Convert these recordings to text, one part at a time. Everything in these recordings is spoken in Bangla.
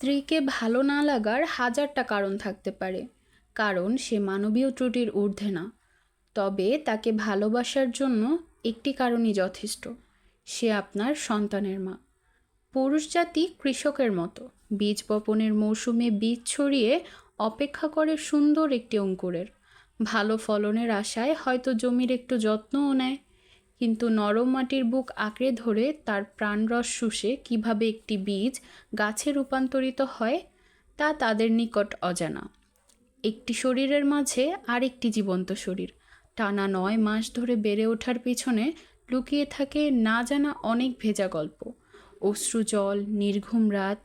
স্ত্রীকে ভালো না লাগার হাজারটা কারণ থাকতে পারে, কারণ সে মানবীয় ত্রুটির ঊর্ধ্বে না। তবে তাকে ভালোবাসার জন্য একটি কারণই যথেষ্ট, সে আপনার সন্তানের মা। পুরুষ জাতি কৃষকের মতো বীজ বপনের মৌসুমে বীজ ছড়িয়ে অপেক্ষা করে সুন্দর একটি অঙ্কুরের। ভালো ফলনের আশায় হয়তো জমির একটু যত্নও নেয়, কিন্তু নরম মাটির বুক আঁকড়ে ধরে তার প্রাণরস শুষে কিভাবে একটি বীজ গাছে রূপান্তরিত হয় তা তাদের নিকট অজানা। একটি শরীরের মাঝে আরেকটি জীবন্ত শরীর টানা 9 মাস ধরে বেড়ে ওঠার পিছনে লুকিয়ে থাকে না জানা অনেক ভেজা গল্প, অশ্রু জল, নির্ঘুম রাত,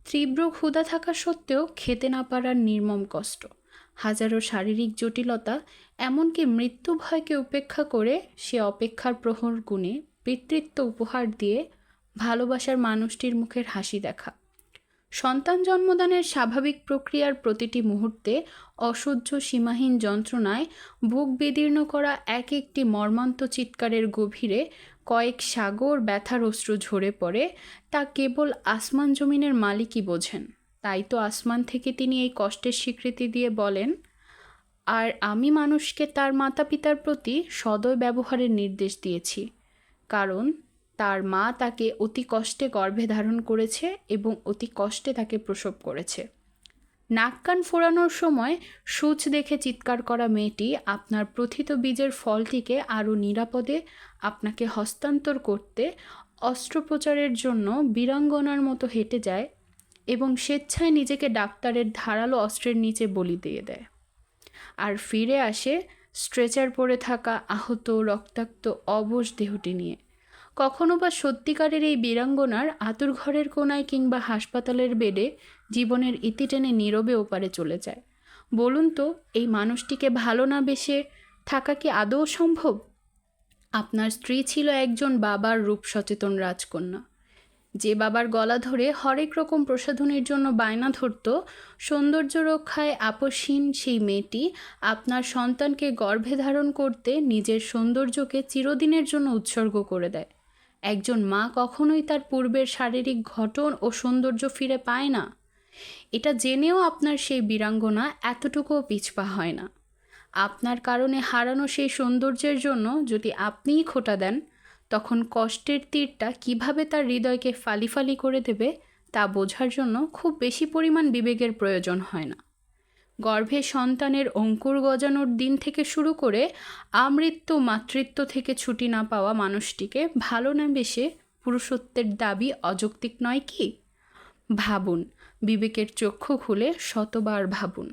তীব্র ক্ষুধা থাকা সত্ত্বেও খেতে না পারার নির্মম কষ্ট, হাজারো শারীরিক জটিলতা, এমনকি মৃত্যু ভয়কে উপেক্ষা করে সে অপেক্ষার প্রহর গুণে পিতৃত্ব উপহার দিয়ে ভালোবাসার মানুষটির মুখের হাসি দেখা। সন্তান জন্মদানের স্বাভাবিক প্রক্রিয়ার প্রতিটি মুহূর্তে অসহ্য সীমাহীন যন্ত্রণায় বুক বিদীর্ণ করা এক একটি মর্মান্ত চিৎকারের গভীরে কয়েক সাগর ব্যথার অশ্রু ঝরে পড়ে, তা কেবল আসমান জমিনের মালিকই বোঝেন। তাই তো আসমান থেকে তিনি এই কষ্টের স্বীকৃতি দিয়ে বলেন, আর আমি মানুষকে তার মাতা পিতার প্রতি সদয় ব্যবহারের নির্দেশ দিয়েছি, কারণ তার মা তাকে অতি কষ্টে গর্ভে ধারণ করেছে এবং অতি কষ্টে তাকে প্রসব করেছে। নাক কান ফোড়ানোর সময় সূচ দেখে চিৎকার করা মেয়েটি আপনার প্রথিত বীজের ফলটিকে আরও নিরাপদে আপনাকে হস্তান্তর করতে অস্ত্রোপচারের জন্য বীরাঙ্গনার মতো হেঁটে যায় এবং স্বেচ্ছায় নিজেকে ডাক্তারের ধারালো অস্ত্রের নিচে বলি দিয়ে দেয়, আর ফিরে আসে স্ট্রেচার পড়ে থাকা আহত রক্তাক্ত অবশ দেহটি নিয়ে। কখনো বা সত্যিকারের এই বীরাঙ্গনার আতুর ঘরের কোনায় কিংবা হাসপাতালের বেডে জীবনের ইতি টেনে নীরবে ওপারে চলে যায়। বলুন তো, এই মানুষটিকে ভালো না বেসে থাকা কি আদৌ সম্ভব? আপনার স্ত্রী ছিল একজন বাবার রূপ সচেতন রাজকন্যা, যে বাবার গলা ধরে হরেক রকম প্রসাধনের জন্য বায়না ধরত। সৌন্দর্য রক্ষায় আপসহীন সেই মেয়েটি আপনার সন্তানকে গর্ভে ধারণ করতে নিজের সৌন্দর্যকে চিরদিনের জন্য উৎসর্গ করে দেয়। একজন মা কখনোই তার পূর্বের শারীরিক গঠন ও সৌন্দর্য ফিরে পায় না। এটা জেনেও আপনার সেই বীরাঙ্গনা এতটুকুও পিছপা হয় না। আপনার কারণে হারানো সেই সৌন্দর্যের জন্য যদি আপনিই খোঁটা দেন, তখন কষ্টের তীরটা কিভাবে তার হৃদয়কে ফালি ফালি করে দেবে তা বোঝার জন্য খুব বেশি পরিমাণ বিবেকের প্রয়োজন হয় না। গর্ভে সন্তানের অঙ্কুর গজানোর দিন থেকে শুরু করে আমৃত্যু মাতৃত্ব থেকে ছুটি না পাওয়া মানুষটিকে ভালো না বেসে পুরুষত্বের দাবি অযৌক্তিক নয় কি? ভাবুন, বিবেকের চক্ষু খুলে শতবার ভাবুন।